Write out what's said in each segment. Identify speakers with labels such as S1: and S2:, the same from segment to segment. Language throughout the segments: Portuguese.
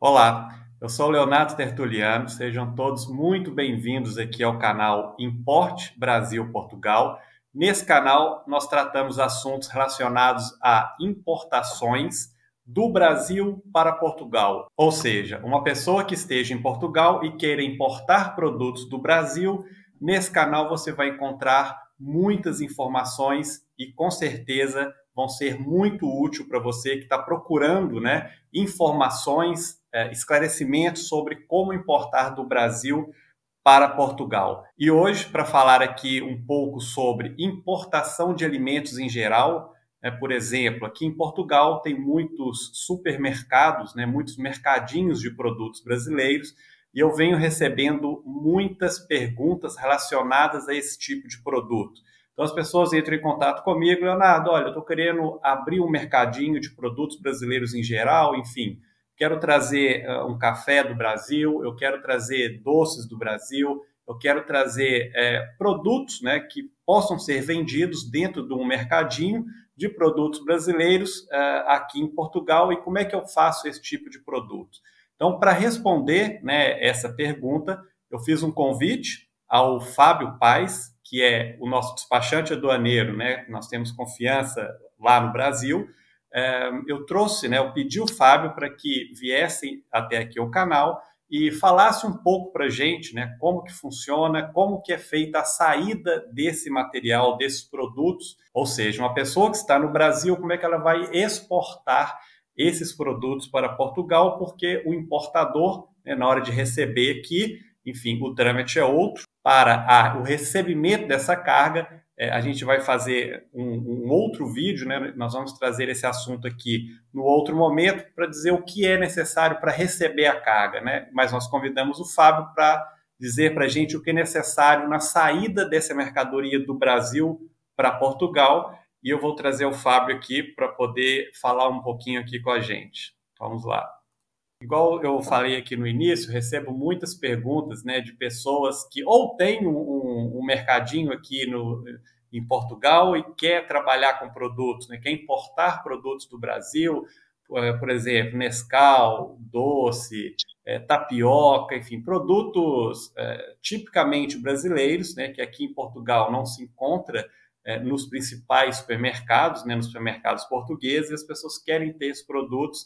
S1: Olá, eu sou o Leonardo Tertuliano, sejam todos muito bem-vindos aqui ao canal Importe Brasil Portugal. Nesse canal, nós tratamos assuntos relacionados a importações do Brasil para Portugal. Ou seja, uma pessoa que esteja em Portugal e queira importar produtos do Brasil, nesse canal você vai encontrar muitas informações e com certeza vão ser muito úteis para você que está procurando, informações, esclarecimentos sobre como importar do Brasil para Portugal. E hoje, para falar aqui um pouco sobre importação de alimentos em geral, por exemplo, aqui em Portugal tem muitos supermercados, muitos mercadinhos de produtos brasileiros, e eu venho recebendo muitas perguntas relacionadas a esse tipo de produto. Então as pessoas entram em contato comigo, Leonardo, olha, eu estou querendo abrir um mercadinho de produtos brasileiros em geral, enfim, quero trazer um café do Brasil, eu quero trazer doces do Brasil, eu quero trazer produtos que possam ser vendidos dentro de um mercadinho de produtos brasileiros aqui em Portugal, e como é que eu faço esse tipo de produto? Então, para responder essa pergunta, eu fiz um convite ao Fábio Paes, que é o nosso despachante aduaneiro, nós temos confiança lá no Brasil. Eu trouxe, eu pedi o Fábio para que viesse até aqui ao canal e falasse um pouco para a gente, como que funciona, como que é feita a saída desse material, desses produtos, ou seja, uma pessoa que está no Brasil, como é que ela vai exportar esses produtos para Portugal, porque o importador, na hora de receber aqui, enfim, o trâmite é outro. Para o recebimento dessa carga, a gente vai fazer um outro vídeo, nós vamos trazer esse assunto aqui no outro momento para dizer o que é necessário para receber a carga, Mas nós convidamos o Fábio para dizer para a gente o que é necessário na saída dessa mercadoria do Brasil para Portugal, e eu vou trazer o Fábio aqui para poder falar um pouquinho aqui com a gente. Vamos lá. Igual eu falei aqui no início, recebo muitas perguntas de pessoas que ou têm um mercadinho aqui em Portugal e quer trabalhar com produtos, quer importar produtos do Brasil, por exemplo, Nescau, doce, tapioca, enfim, produtos tipicamente brasileiros, que aqui em Portugal não se encontra nos principais supermercados, nos supermercados portugueses, e as pessoas querem ter esses produtos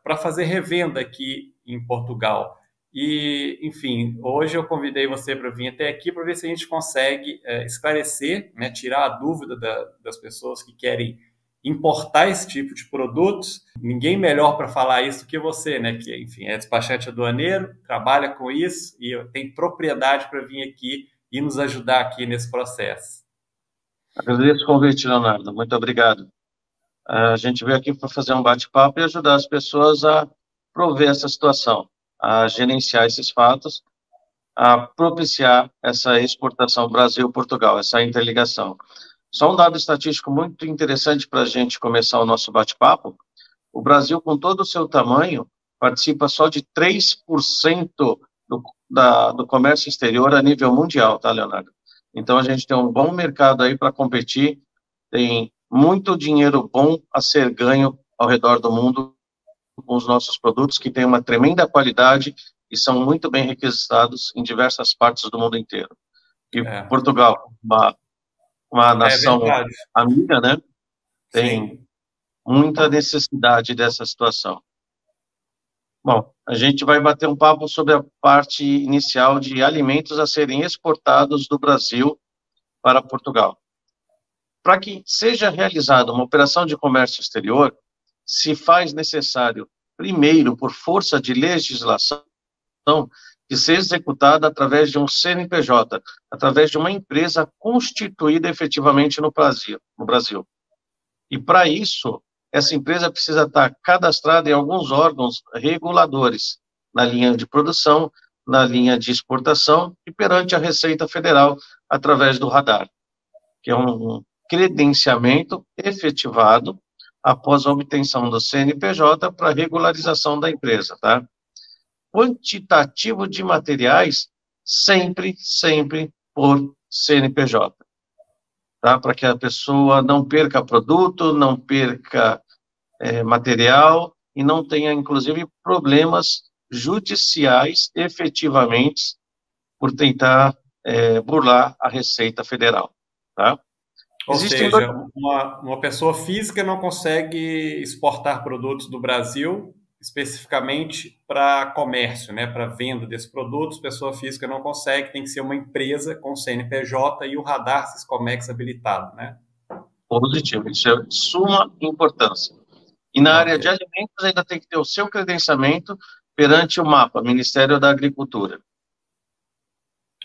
S1: para fazer revenda aqui em Portugal. E, enfim, hoje eu convidei você para vir até aqui para ver se a gente consegue esclarecer, tirar a dúvida das pessoas que querem importar esse tipo de produtos. Ninguém melhor para falar isso do que você, que, enfim, é despachante aduaneiro, trabalha com isso e tem propriedade para vir aqui e nos ajudar aqui nesse processo.
S2: Agradeço o convite, Leonardo. Muito obrigado. A gente veio aqui para fazer um bate-papo e ajudar as pessoas a prover essa situação, a gerenciar esses fatos, a propiciar essa exportação Brasil-Portugal, essa interligação. Só um dado estatístico muito interessante para a gente começar o nosso bate-papo: o Brasil, com todo o seu tamanho, participa só de 3% do comércio exterior a nível mundial, tá, Leonardo? Então, a gente tem um bom mercado aí para competir, tem muito dinheiro bom a ser ganho ao redor do mundo com os nossos produtos, que têm uma tremenda qualidade e são muito bem requisitados em diversas partes do mundo inteiro. E Portugal, uma nação amiga, tem
S1: Sim.
S2: muita necessidade dessa situação. Bom, a gente vai bater um papo sobre a parte inicial de alimentos a serem exportados do Brasil para Portugal. Para que seja realizada uma operação de comércio exterior, se faz necessário, primeiro, por força de legislação, que seja executada através de um CNPJ, através de uma empresa constituída efetivamente no Brasil. E para isso, essa empresa precisa estar cadastrada em alguns órgãos reguladores, na linha de produção, na linha de exportação e perante a Receita Federal, através do Radar, que é um credenciamento efetivado após a obtenção do CNPJ para regularização da empresa, tá? Quantitativo de materiais, sempre por CNPJ, tá? Para que a pessoa não perca produto, não perca material e não tenha, inclusive, problemas judiciais efetivamente por tentar burlar a Receita Federal, tá?
S1: Ou
S2: Existem dois.
S1: seja, uma pessoa física não consegue exportar produtos do Brasil especificamente para comércio, né, para venda desses produtos, pessoa física não consegue, tem que ser uma empresa com CNPJ e o radar Siscomex habilitado, né?
S2: Positivo, isso é de suma importância. E na área
S1: Ok,
S2: de alimentos ainda tem que ter o seu credenciamento perante o MAPA, Ministério da Agricultura.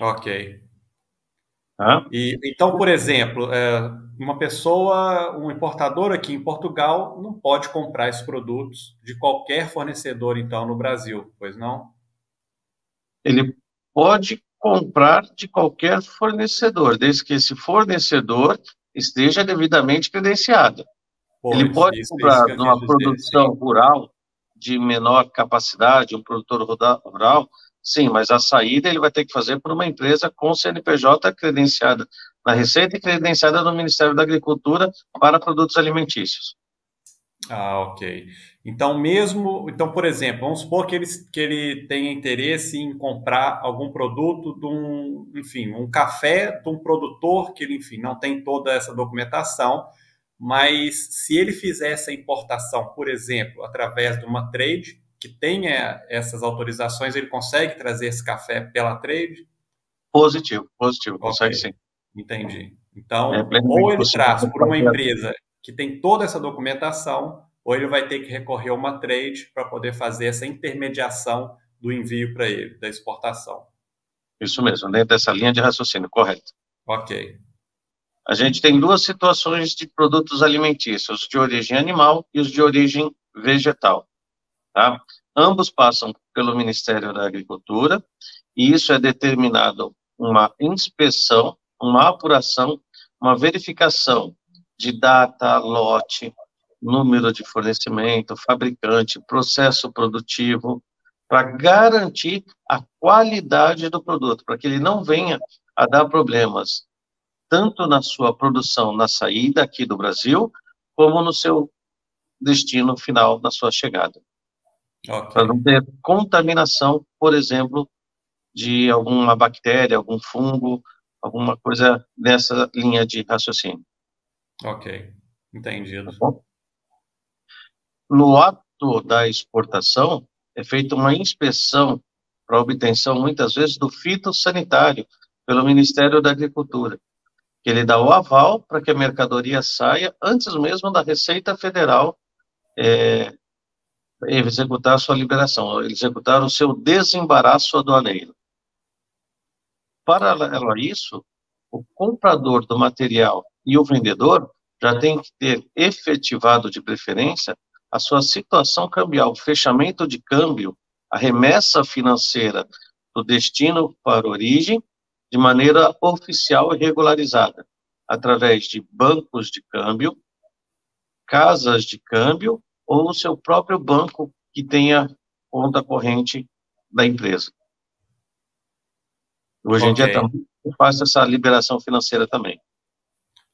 S1: ok.
S2: Tá?
S1: E, então, por exemplo, uma pessoa, um importador aqui em Portugal, não pode comprar esses produtos de qualquer fornecedor, então, no Brasil, pois não?
S2: Ele pode comprar de qualquer fornecedor, desde que esse fornecedor esteja devidamente credenciado. Ele
S1: Pois,
S2: pode
S1: isso
S2: comprar
S1: que eu
S2: de
S1: quis
S2: uma
S1: dizer, sim.
S2: produção rural de menor capacidade, um produtor rural, sim, mas a saída ele vai ter que fazer por uma empresa com CNPJ credenciada na Receita e credenciada no Ministério da Agricultura para produtos alimentícios.
S1: Ah, ok. Então, mesmo, então, por exemplo, vamos supor que ele tenha interesse em comprar algum produto de um, enfim, um café de um produtor que ele, enfim, não tem toda essa documentação, mas se ele fizer essa importação, por exemplo, através de uma trade que tenha essas autorizações, ele consegue trazer esse café pela trade?
S2: Positivo, positivo, consegue
S1: Ok,
S2: sim.
S1: entendi.
S2: É
S1: Então, ou
S2: plenamente
S1: ele
S2: possível
S1: traz por uma
S2: fazer.
S1: empresa que tem toda essa documentação, ou ele vai ter que recorrer a uma trade para poder fazer essa intermediação do envio para ele, da exportação.
S2: Isso mesmo, dentro dessa linha de raciocínio, correto.
S1: Ok,
S2: A gente tem duas situações de produtos alimentícios, os de origem animal e os de origem vegetal, tá? Ambos passam pelo Ministério da Agricultura e isso é determinado uma inspeção, uma apuração, uma verificação de data, lote, número de fornecimento, fabricante, processo produtivo, para garantir a qualidade do produto, para que ele não venha a dar problemas tanto na sua produção na saída aqui do Brasil, como no seu destino final, na sua chegada.
S1: ok,
S2: Para não ter contaminação, por exemplo, de alguma bactéria, algum fungo, alguma coisa dessa linha de raciocínio.
S1: ok, entendido.
S2: Tá bom? No ato da exportação, é feita uma inspeção para obtenção, muitas vezes, do fitossanitário pelo Ministério da Agricultura, que ele dá o aval para que a mercadoria saia antes mesmo da Receita Federal executar a sua liberação, executar o seu desembaraço aduaneiro. Paralelo a isso, o comprador do material e o vendedor já tem que ter efetivado de preferência a sua situação cambial, o fechamento de câmbio, a remessa financeira do destino para a origem, de maneira oficial e regularizada, através de bancos de câmbio, casas de câmbio ou o seu próprio banco que tenha conta corrente da empresa. Hoje em
S1: Ok,
S2: dia está muito fácil essa liberação financeira também.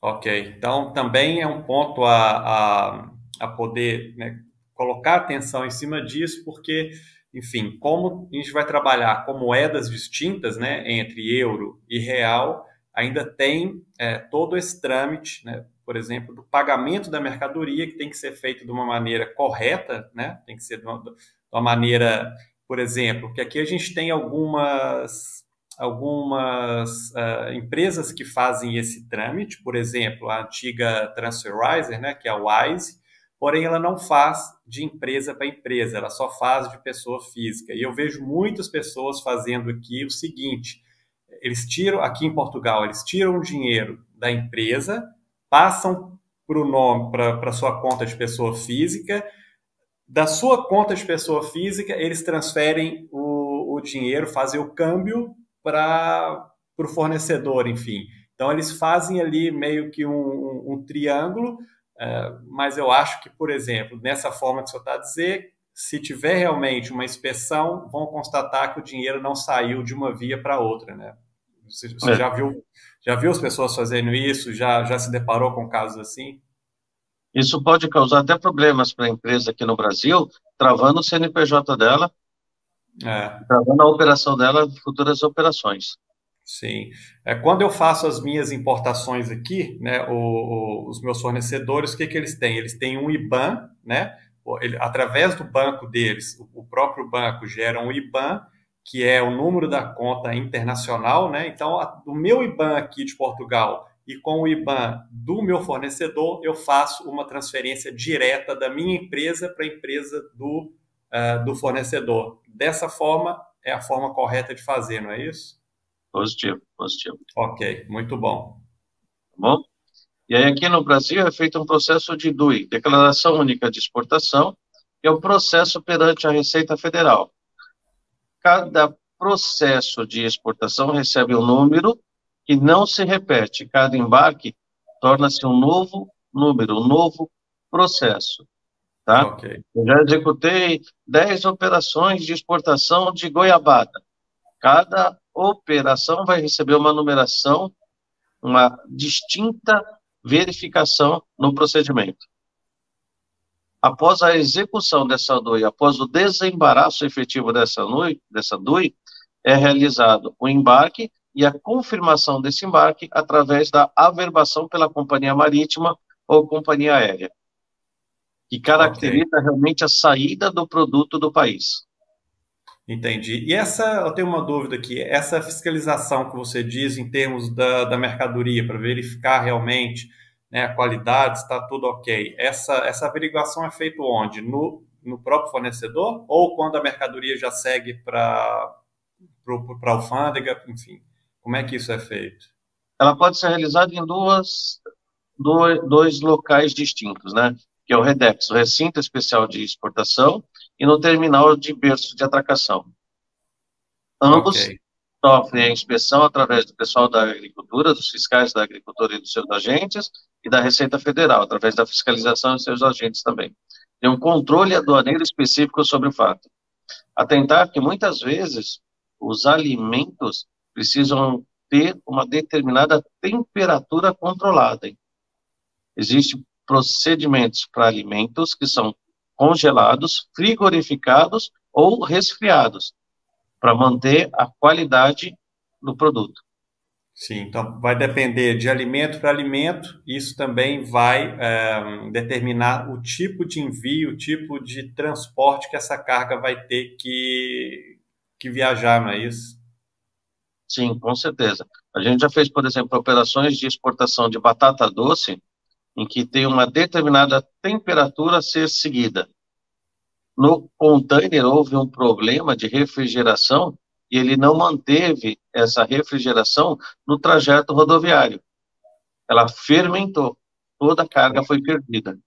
S1: ok. Então, também é um ponto a poder, né, colocar atenção em cima disso, porque, enfim, como a gente vai trabalhar com moedas distintas, né, entre euro e real, ainda tem todo esse trâmite, né, por exemplo, do pagamento da mercadoria, que tem que ser feito de uma maneira correta, né, tem que ser de uma maneira, por exemplo, que aqui a gente tem algumas empresas que fazem esse trâmite, por exemplo, a antiga Transferizer, né, que é a Wise, porém ela não faz de empresa para empresa, ela só faz de pessoa física. E eu vejo muitas pessoas fazendo aqui o seguinte: eles tiram, aqui em Portugal, eles tiram o dinheiro da empresa, passam para o nome, para a sua conta de pessoa física, da sua conta de pessoa física, eles transferem o dinheiro, fazem o câmbio para o fornecedor, enfim. Então, eles fazem ali meio que um triângulo, mas eu acho que, por exemplo, nessa forma que você está a dizer, se tiver realmente uma inspeção, vão constatar que o dinheiro não saiu de uma via para outra, né? Você
S2: É.
S1: já viu as pessoas fazendo isso? Já se deparou com casos assim?
S2: Isso pode causar até problemas para a empresa aqui no Brasil, travando o CNPJ dela,
S1: É.
S2: travando a operação dela, futuras operações.
S1: Sim. Quando eu faço as minhas importações aqui, né, os meus fornecedores, o que que eles têm? Eles têm um IBAN, né? Através do banco deles, o próprio banco gera um IBAN, que é o número da conta internacional, né? Então, do meu IBAN aqui de Portugal e com o IBAN do meu fornecedor, eu faço uma transferência direta da minha empresa para a empresa do fornecedor. Dessa forma, é a forma correta de fazer, não é isso?
S2: Positivo, positivo.
S1: Ok, muito bom.
S2: Tá bom? E aí aqui no Brasil é feito um processo de DUI, Declaração Única de Exportação, que é o processo perante a Receita Federal. Cada processo de exportação recebe um número que não se repete. Cada embarque torna-se um novo número, um novo processo, tá?
S1: Ok,
S2: Eu já executei 10 operações de exportação de goiabada. Cada operação vai receber uma numeração, uma distinta verificação no procedimento. Após a execução dessa DUI, após o desembaraço efetivo dessa DUI, é realizado o embarque e a confirmação desse embarque através da averbação pela companhia marítima ou companhia aérea, que
S1: ok,
S2: caracteriza realmente a saída do produto do país.
S1: entendi. E eu tenho uma dúvida aqui. Essa fiscalização que você diz em termos da mercadoria, para verificar realmente, né, a qualidade, está tudo ok. Essa averiguação é feita onde? No próprio fornecedor ou quando a mercadoria já segue para a alfândega, enfim? Como é que isso é feito?
S2: Ela pode ser realizada em dois locais distintos, né? Que é o REDEX, o Recinto Especial de Exportação, e no Terminal de Berço de Atracação.
S1: Ok,
S2: Ambos sofrem a inspeção através do pessoal da agricultura, dos fiscais da agricultura e dos seus agentes, e da Receita Federal, através da fiscalização e seus agentes também. Tem um controle aduaneiro específico sobre o fato. Atentar que muitas vezes os alimentos precisam ter uma determinada temperatura controlada. Existem procedimentos para alimentos que são congelados, frigorificados ou resfriados, para manter a qualidade do produto.
S1: sim. Então, vai depender de alimento para alimento. Isso também vai determinar o tipo de envio, o tipo de transporte que essa carga vai ter que viajar, não é isso?
S2: Sim, com certeza. A gente já fez, por exemplo, operações de exportação de batata doce, em que tem uma determinada temperatura a ser seguida. No container houve um problema de refrigeração e ele não manteve essa refrigeração no trajeto rodoviário. Ela fermentou, toda a carga foi perdida.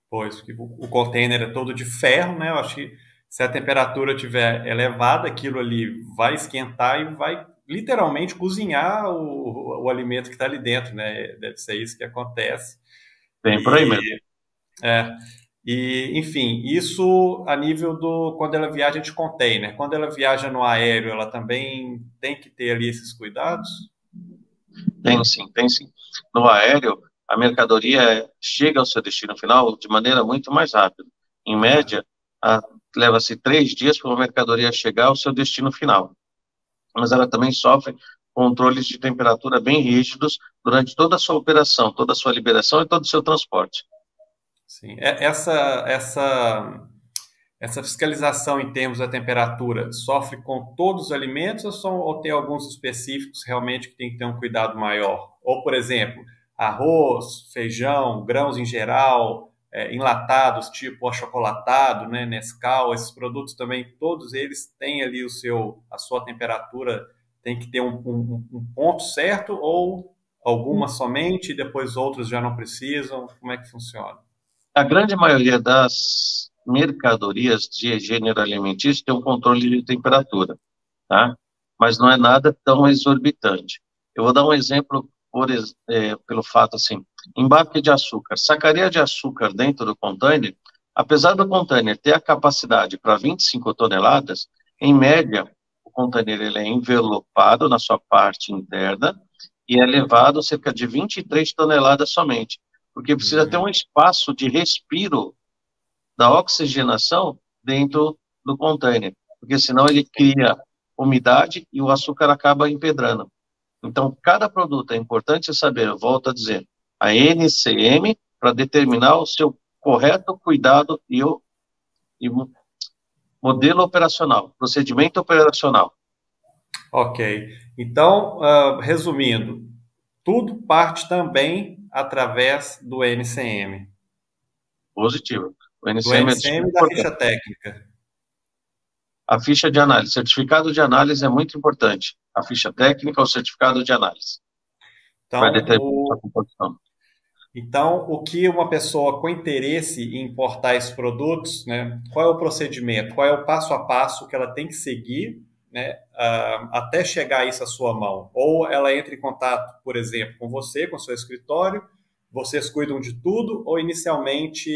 S1: Pois, porque o container é todo de ferro, né? Eu acho que se a temperatura estiver elevada, aquilo ali vai esquentar e vai literalmente cozinhar o alimento que está ali dentro, né? Deve ser isso que acontece.
S2: Bem por aí
S1: E,
S2: mesmo.
S1: é, enfim, isso a nível quando ela viaja de container. Quando ela viaja no aéreo, ela também tem que ter ali esses cuidados?
S2: Tem sim, tem sim. No aéreo, a mercadoria chega ao seu destino final de maneira muito mais rápida. Em
S1: É,
S2: média, leva-se 3 dias para uma mercadoria chegar ao seu destino final. Mas ela também sofre controles de temperatura bem rígidos durante toda a sua operação, toda a sua liberação e todo o seu transporte.
S1: sim. Essa fiscalização em termos da temperatura sofre com todos os alimentos ou tem alguns específicos realmente que tem que ter um cuidado maior? Ou, por exemplo, arroz, feijão, grãos em geral, enlatados, tipo achocolatado, né, Nescau, esses produtos também, todos eles têm ali a sua temperatura, tem que ter um ponto certo ou algumas somente e depois outros já não precisam? Como é que funciona?
S2: A grande maioria das mercadorias de gênero alimentício tem um controle de temperatura, tá? Mas não é nada tão exorbitante. Eu vou dar um exemplo pelo fato assim, embarque de açúcar, sacaria de açúcar dentro do container, apesar do container ter a capacidade para 25 toneladas, em média, o container ele é envelopado na sua parte interna e é levado cerca de 23 toneladas somente. porque precisa ter um espaço de respiro da oxigenação dentro do container, porque senão ele cria umidade e o açúcar acaba empedrando. Então, cada produto é importante saber, eu volto a dizer, a NCM para determinar o seu correto cuidado e modelo operacional, procedimento operacional.
S1: Ok. Então, resumindo, tudo parte também através do NCM.
S2: Positivo. O
S1: Do
S2: NCM é
S1: NCM e da ficha técnica.
S2: A ficha de análise, certificado de análise é muito importante. A ficha técnica, o certificado de análise. Vai
S1: Então,
S2: determinar a composição.
S1: Então, o que uma pessoa com interesse em importar esses produtos, né, qual é o procedimento, qual é o passo a passo que ela tem que seguir, né, até chegar isso à sua mão? Ou ela entra em contato, por exemplo, com você, com o seu escritório, vocês cuidam de tudo, ou inicialmente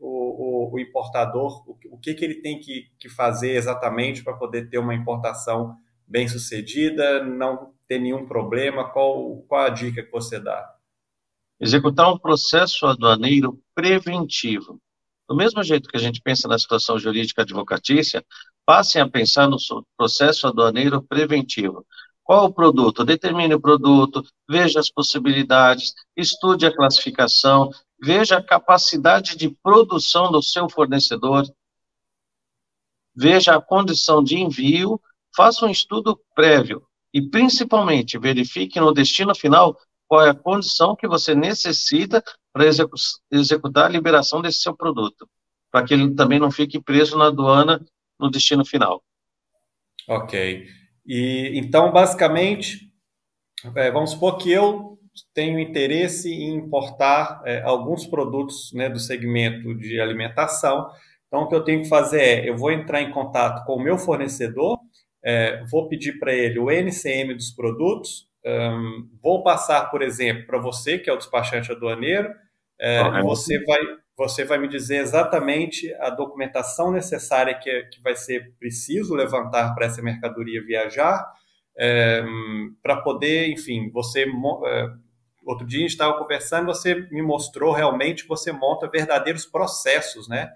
S1: o importador, o que ele tem que fazer exatamente para poder ter uma importação bem sucedida, não ter nenhum problema? Qual a dica que você dá?
S2: Executar um processo aduaneiro preventivo. Do mesmo jeito que a gente pensa na situação jurídica advocatícia, passem a pensar no processo aduaneiro preventivo. Qual o produto? Determine o produto, veja as possibilidades, estude a classificação, veja a capacidade de produção do seu fornecedor, veja a condição de envio, faça um estudo prévio e, principalmente, verifique no destino final qual é a condição que você necessita para executar a liberação desse seu produto, para que ele também não fique preso na aduana no destino final.
S1: Ok. E então, basicamente, vamos supor que eu tenho interesse em importar alguns produtos, né, do segmento de alimentação. Então, o que eu tenho que fazer eu vou entrar em contato com o meu fornecedor, vou pedir para ele o NCM dos produtos, vou passar, por exemplo, para você, que é o despachante aduaneiro, e você vai me dizer exatamente a documentação necessária que vai ser preciso levantar para essa mercadoria viajar, para poder, enfim, outro dia a gente estava conversando, você me mostrou realmente que você monta verdadeiros processos, né?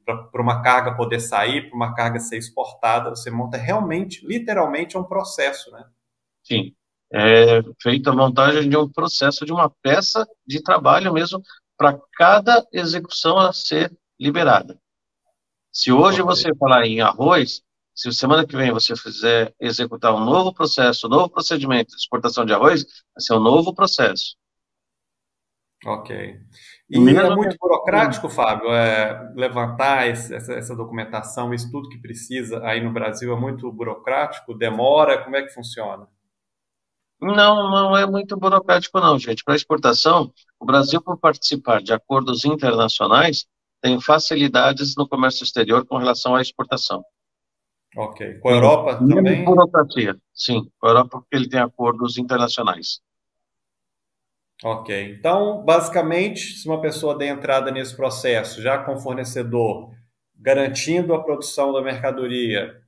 S1: Para uma carga poder sair, para uma carga ser exportada, você monta realmente, literalmente, um processo, né?
S2: Sim, é feita a montagem de um processo, de uma peça de trabalho mesmo, para cada execução a ser liberada. Se hoje você falar em arroz, se semana que vem você fizer executar um novo processo, um novo procedimento de exportação de arroz, vai ser um novo processo.
S1: Ok. E é muito burocrático, Fábio, levantar essa documentação, isso tudo que precisa aí no Brasil é muito burocrático, demora, como é que funciona?
S2: Não, não é muito burocrático não, gente. Para exportação, o Brasil, por participar de acordos internacionais, tem facilidades no comércio exterior com relação à exportação.
S1: Ok. Com a Europa
S2: Menos
S1: também?
S2: burocracia, sim. Com a Europa porque ele tem acordos internacionais.
S1: Ok. Então, basicamente, se uma pessoa der entrada nesse processo, já com o fornecedor, garantindo a produção da mercadoria,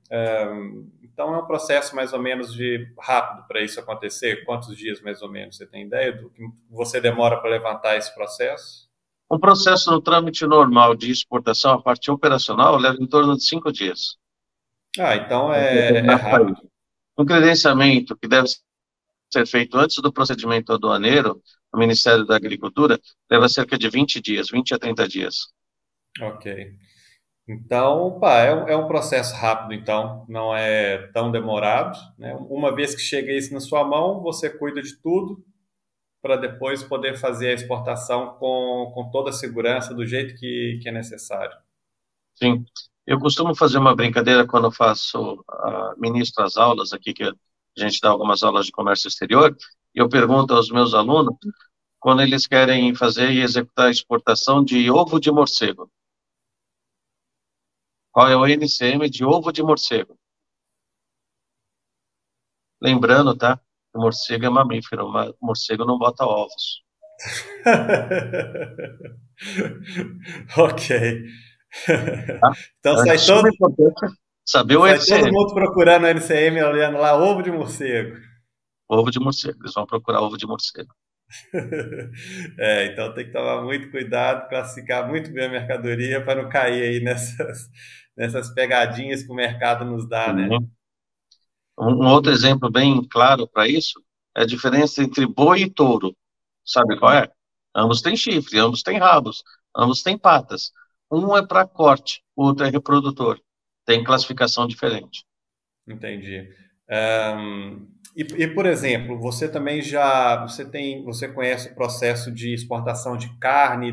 S1: então é um processo mais ou menos de rápido para isso acontecer? Quantos dias mais ou menos? Você tem ideia do que você demora para levantar esse processo?
S2: Um processo no trâmite normal de exportação, a parte operacional, leva em torno de 5 dias.
S1: Ah, então é rápido.
S2: Um credenciamento que deve ser feito antes do procedimento aduaneiro, no Ministério da Agricultura, leva cerca de 20 dias, 20 a 30 dias.
S1: Ok. Então, pá, é um processo rápido, então, não é tão demorado, né? Uma vez que chega isso na sua mão, você cuida de tudo para depois poder fazer a exportação com toda a segurança, do jeito que é necessário.
S2: Sim. Eu costumo fazer uma brincadeira quando eu ministro as aulas aqui, que a gente dá algumas aulas de comércio exterior, e eu pergunto aos meus alunos quando eles querem fazer e executar a exportação de ovo de morcego. Qual é o NCM de ovo de morcego? Lembrando, tá? O morcego é mamífero, mas o morcego não bota ovos.
S1: Ok.
S2: Tá?
S1: Então
S2: É super importante saber o
S1: sai
S2: NCM.
S1: todo mundo procurando o NCM, olhando lá, ovo de morcego.
S2: Ovo de morcego. Eles vão procurar ovo de morcego.
S1: Então tem que tomar muito cuidado, classificar muito bem a mercadoria para não cair aí nessas pegadinhas que o mercado nos dá, né?
S2: Uhum. Um outro exemplo bem claro para isso é a diferença entre boi e touro. Sabe qual é? Ambos têm chifre, ambos têm rabos, ambos têm patas. Um é para corte, o outro é reprodutor. Tem classificação diferente.
S1: Entendi. Por exemplo, você também você conhece o processo de exportação de carne,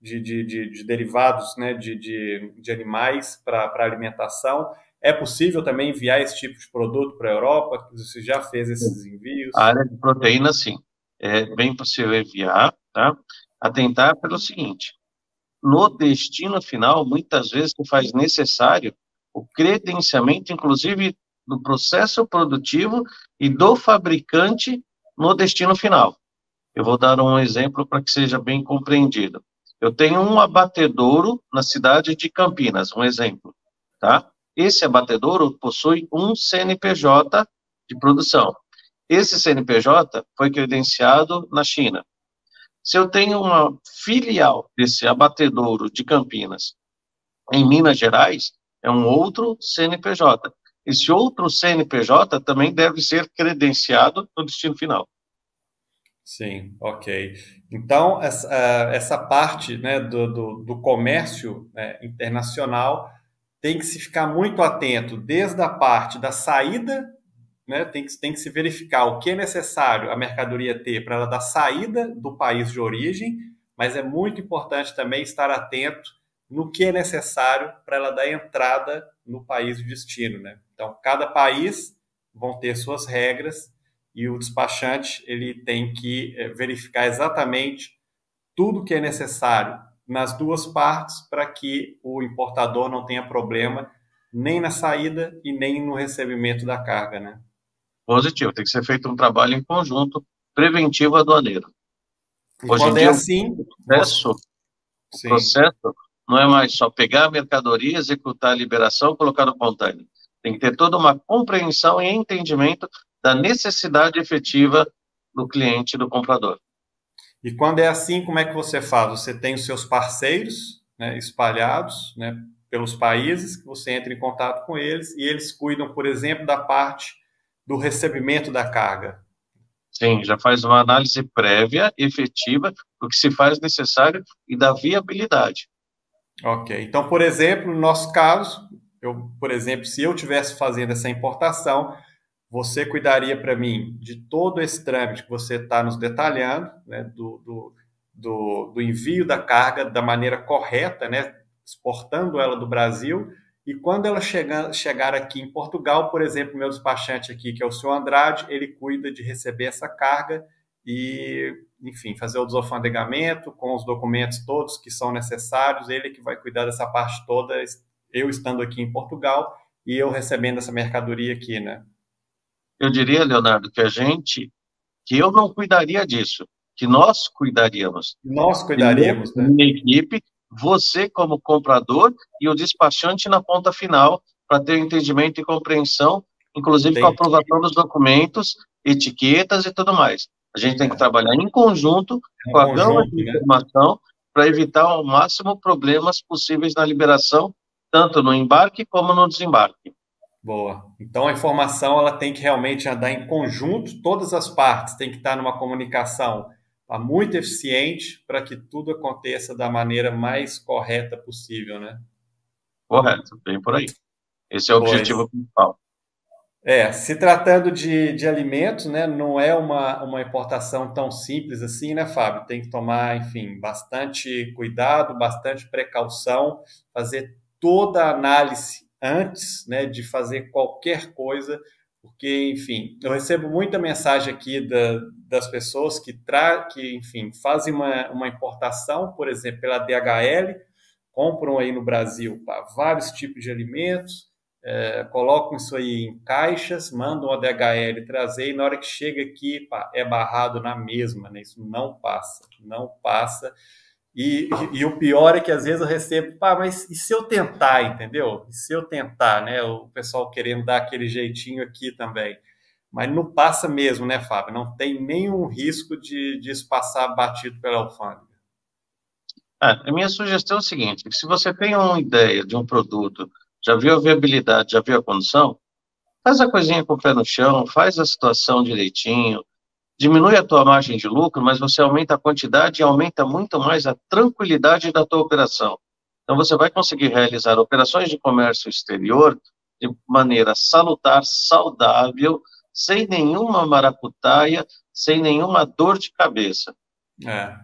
S1: de derivados, né, de animais para alimentação. É possível também enviar esse tipo de produto para a Europa? Você já fez esses
S2: A
S1: envios?
S2: área de proteína, sim, é bem possível enviar, tá? Atentar pelo seguinte: no destino final, muitas vezes se faz necessário o credenciamento, inclusive, do processo produtivo e do fabricante no destino final. Eu vou dar um exemplo para que seja bem compreendido. Eu tenho um abatedouro na cidade de Campinas, um exemplo, tá? Esse abatedouro possui um CNPJ de produção. Esse CNPJ foi credenciado na China. Se eu tenho uma filial desse abatedouro de Campinas em Minas Gerais, é um outro CNPJ. Esse outro CNPJ também deve ser credenciado no destino final.
S1: Sim, ok. Então, essa parte, né, do comércio, né, internacional tem que se ficar muito atento desde a parte da saída, né, tem que se verificar o que é necessário a mercadoria ter para ela dar saída do país de origem, mas é muito importante também estar atento no que é necessário para ela dar entrada no país de destino, né? Então, cada país vão ter suas regras e o despachante ele tem que verificar exatamente tudo que é necessário nas duas partes para que o importador não tenha problema nem na saída e nem no recebimento da carga, né?
S2: Positivo, tem que ser feito um trabalho em conjunto, preventivo aduaneiro.
S1: E
S2: Hoje em
S1: quando é
S2: dia,
S1: assim, você...
S2: processo, o
S1: Sim,
S2: processo não é mais só pegar a mercadoria, executar a liberação, colocar no container. Tem que ter toda uma compreensão e entendimento da necessidade efetiva do cliente, do comprador.
S1: e quando é assim, como é que você faz? Você tem os seus parceiros, né, espalhados, né, pelos países, que você entra em contato com eles e eles cuidam, por exemplo, da parte do recebimento da carga.
S2: Sim, já faz uma análise prévia, efetiva, do que se faz necessário e da viabilidade.
S1: Ok. Então, por exemplo, no nosso caso, por exemplo, se eu tivesse fazendo essa importação, você cuidaria para mim de todo esse trâmite que você está nos detalhando, né, do envio da carga da maneira correta, né, exportando ela do Brasil. E quando ela chegar aqui em Portugal, por exemplo, meu despachante aqui, que é o senhor Andrade, ele cuida de receber essa carga e, enfim, fazer o desalfandegamento com os documentos todos que são necessários. Ele que vai cuidar dessa parte toda, eu estando aqui em Portugal e eu recebendo essa mercadoria aqui, né?
S2: Eu diria, Leonardo, que eu não cuidaria disso, que nós cuidaríamos.
S1: Nós
S2: Eu,
S1: cuidaríamos, né?
S2: minha equipe, você como comprador e o despachante na ponta final, para ter entendimento e compreensão, inclusive com a
S1: Tem
S2: aprovação dos documentos, etiquetas e tudo mais. A gente tem que
S1: é,
S2: trabalhar em conjunto,
S1: um
S2: com a gama
S1: conjunto,
S2: de
S1: né?
S2: informação, para evitar ao máximo problemas possíveis na liberação, tanto no embarque como no desembarque.
S1: Boa. Então a informação ela tem que realmente andar em conjunto, todas as partes têm que estar numa comunicação muito eficiente para que tudo aconteça da maneira mais correta possível, né?
S2: Correto, bem por aí. Esse é o
S1: Pois.
S2: objetivo principal.
S1: Se tratando de alimentos, né, não é uma importação tão simples assim, né, Fábio? Tem que tomar, enfim, bastante cuidado, bastante precaução, fazer toda a análise antes, né, de fazer qualquer coisa, porque, enfim, eu recebo muita mensagem aqui das pessoas que, enfim, fazem uma importação, por exemplo, pela DHL, compram aí no Brasil pá, vários tipos de alimentos, colocam isso aí em caixas, mandam a DHL trazer e na hora que chega aqui, pá, é barrado na mesma, né? Isso não passa, não passa. E o pior é que às vezes eu recebo, pá, mas e se eu tentar, entendeu? E se eu tentar, né? O pessoal querendo dar aquele jeitinho aqui também. mas não passa mesmo, né, Fábio? Não tem nenhum risco de isso passar batido pela alfândega.
S2: A minha sugestão é o seguinte, que se você tem uma ideia de um produto, já viu a viabilidade, já viu a condição, faz a coisinha com o pé no chão, faz a situação direitinho, diminui a tua margem de lucro, mas você aumenta a quantidade e aumenta muito mais a tranquilidade da tua operação. Então, você vai conseguir realizar operações de comércio exterior de maneira salutar, saudável, sem nenhuma maracutaia, sem nenhuma dor de cabeça.
S1: É,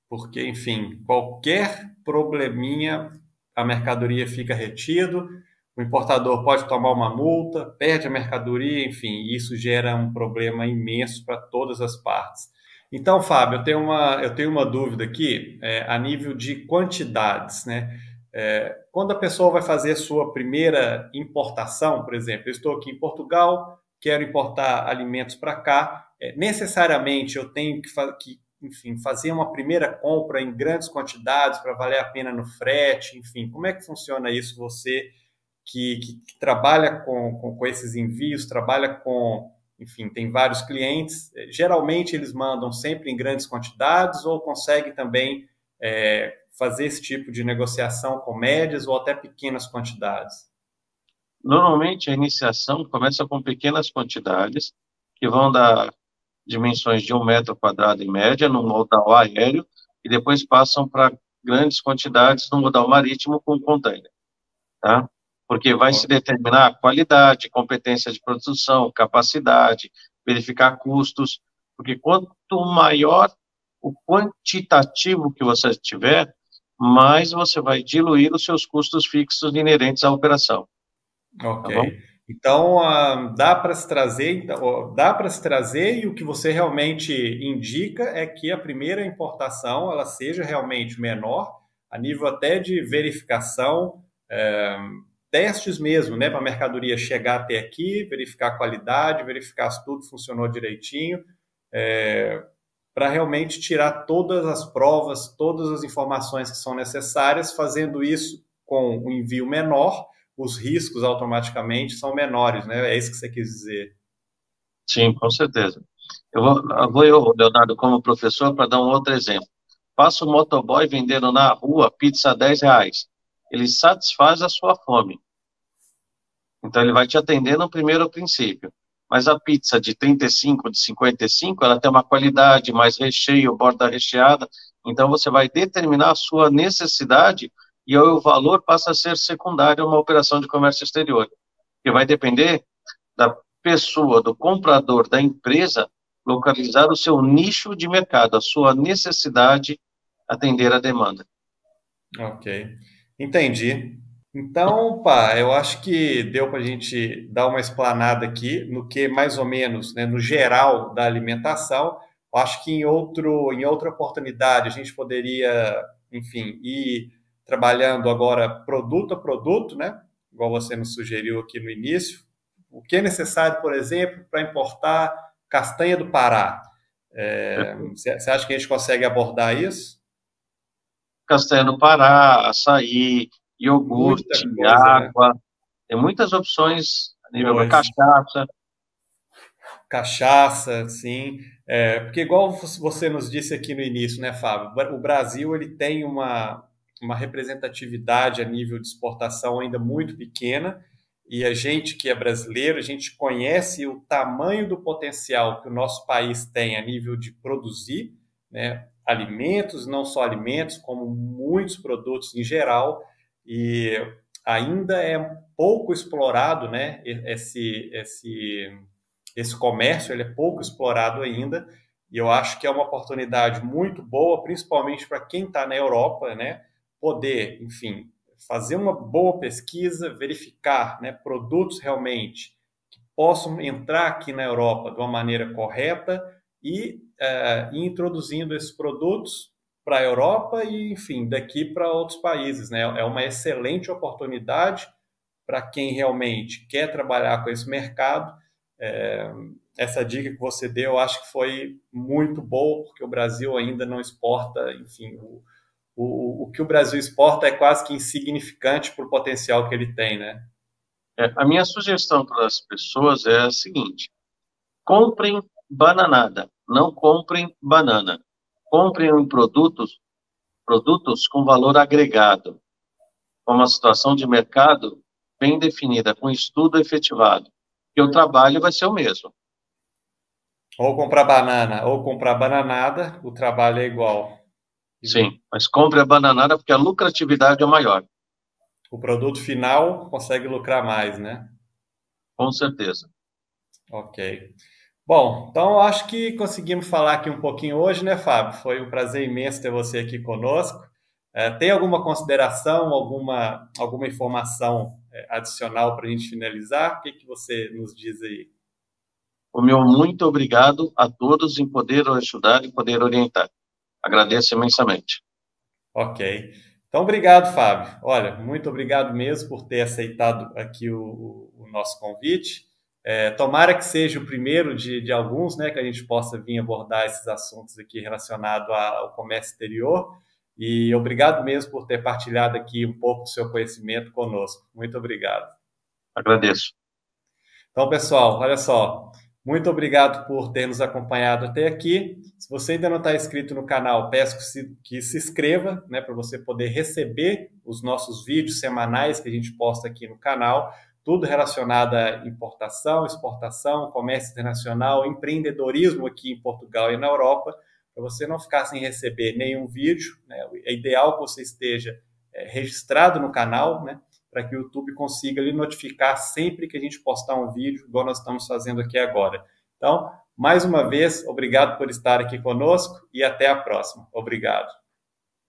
S1: porque, enfim, qualquer probleminha, a mercadoria fica retido, o importador pode tomar uma multa, perde a mercadoria, enfim, isso gera um problema imenso para todas as partes. Então, Fábio, eu tenho uma dúvida aqui, a nível de quantidades, né? Quando a pessoa vai fazer a sua primeira importação, por exemplo, eu estou aqui em Portugal, quero importar alimentos para cá, necessariamente eu tenho que enfim, fazer uma primeira compra em grandes quantidades para valer a pena no frete, enfim, como é que funciona isso? Você que trabalha com esses envios, trabalha com, enfim, tem vários clientes, geralmente eles mandam sempre em grandes quantidades ou consegue também fazer esse tipo de negociação com médias ou até pequenas quantidades?
S2: Normalmente, a iniciação começa com pequenas quantidades, que vão dar dimensões de 1 metro quadrado em média, no modal aéreo, e depois passam para grandes quantidades no modal marítimo com container, tá? Porque vai se determinar a qualidade, competência de produção, capacidade, verificar custos, porque quanto maior o quantitativo que você tiver, mais você vai diluir os seus custos fixos inerentes à operação, tá bom?
S1: Ok. Então, dá para se trazer, então, dá para se trazer e o que você realmente indica é que a primeira importação ela seja realmente menor, a nível até de verificação, testes mesmo, né, para a mercadoria chegar até aqui, verificar a qualidade, verificar se tudo funcionou direitinho, para realmente tirar todas as provas, todas as informações que são necessárias, fazendo isso com um envio menor, os riscos automaticamente são menores, né? É isso que você quis dizer.
S2: Sim, com certeza. Eu vou, Leonardo, como professor, para dar um outro exemplo. Passa o motoboy vendendo na rua pizza a R$ 10. Ele satisfaz a sua fome. Então, ele vai te atender no primeiro princípio. Mas a pizza de 35, de 55, ela tem uma qualidade, mais recheio, borda recheada. Então, você vai determinar a sua necessidade e o valor passa a ser secundário a uma operação de comércio exterior. Que vai depender da pessoa, do comprador, da empresa, localizar o seu nicho de mercado, a sua necessidade, atender a demanda.
S1: Ok, entendi. Então, pá, eu acho que deu para a gente dar uma explanada aqui no que mais ou menos, né, no geral da alimentação. Eu acho que em outra oportunidade a gente poderia, enfim, ir trabalhando agora produto a produto, né? Igual você nos sugeriu aqui no início. O que é necessário, por exemplo, para importar castanha do Pará? Você acha que a gente consegue abordar isso?
S2: Castanha do Pará, açaí, iogurte,
S1: Muita coisa, né?
S2: água, tem muitas opções a nível da
S1: Pois.
S2: cachaça.
S1: Cachaça, sim. Porque igual você nos disse aqui no início, né, Fábio? O Brasil ele tem uma representatividade a nível de exportação ainda muito pequena e a gente que é brasileiro, a gente conhece o tamanho do potencial que o nosso país tem a nível de produzir, né, alimentos, não só alimentos, como muitos produtos em geral, e ainda é pouco explorado, né, esse comércio ele é pouco explorado ainda e eu acho que é uma oportunidade muito boa, principalmente para quem está na Europa, né, poder, enfim, fazer uma boa pesquisa, verificar, né, produtos realmente que possam entrar aqui na Europa de uma maneira correta e ir introduzindo esses produtos para a Europa e, enfim, daqui para outros países, né? É uma excelente oportunidade para quem realmente quer trabalhar com esse mercado. É, essa dica que você deu, eu acho que foi muito boa, porque o Brasil ainda não exporta, enfim, o que o Brasil exporta é quase que insignificante para o potencial que ele tem, né?
S2: A minha sugestão para as pessoas é a seguinte: Comprem bananada, não comprem banana. Comprem em produtos com valor agregado, com uma situação de mercado bem definida, com estudo efetivado. E o trabalho vai ser o mesmo.
S1: Ou comprar banana, ou comprar bananada, o trabalho é igual.
S2: Sim, mas compre a bananada porque a lucratividade é maior.
S1: O produto final consegue lucrar mais, né?
S2: Com certeza.
S1: Ok. Bom, então eu acho que conseguimos falar aqui um pouquinho hoje, né, Fábio? Foi um prazer imenso ter você aqui conosco. Tem alguma consideração, alguma informação adicional para a gente finalizar? O que que você nos diz aí?
S2: O meu muito obrigado a todos em poder ajudar e poder orientar. Agradeço imensamente.
S1: Ok. Então, obrigado, Fábio. Olha, muito obrigado mesmo por ter aceitado aqui o nosso convite. Tomara que seja o primeiro de alguns, né, que a gente possa vir abordar esses assuntos aqui relacionados ao comércio exterior. E obrigado mesmo por ter partilhado aqui um pouco do seu conhecimento conosco. Muito obrigado.
S2: Agradeço.
S1: Então, pessoal, olha só. Muito obrigado por ter nos acompanhado até aqui. Se você ainda não está inscrito no canal, peço que se inscreva, né, para você poder receber os nossos vídeos semanais que a gente posta aqui no canal, tudo relacionado à importação, exportação, comércio internacional, empreendedorismo aqui em Portugal e na Europa, para você não ficar sem receber nenhum vídeo, né? É ideal que você esteja registrado no canal, né, para que o YouTube consiga lhe notificar sempre que a gente postar um vídeo, igual nós estamos fazendo aqui agora. Então, mais uma vez, obrigado por estar aqui conosco e até a próxima. Obrigado.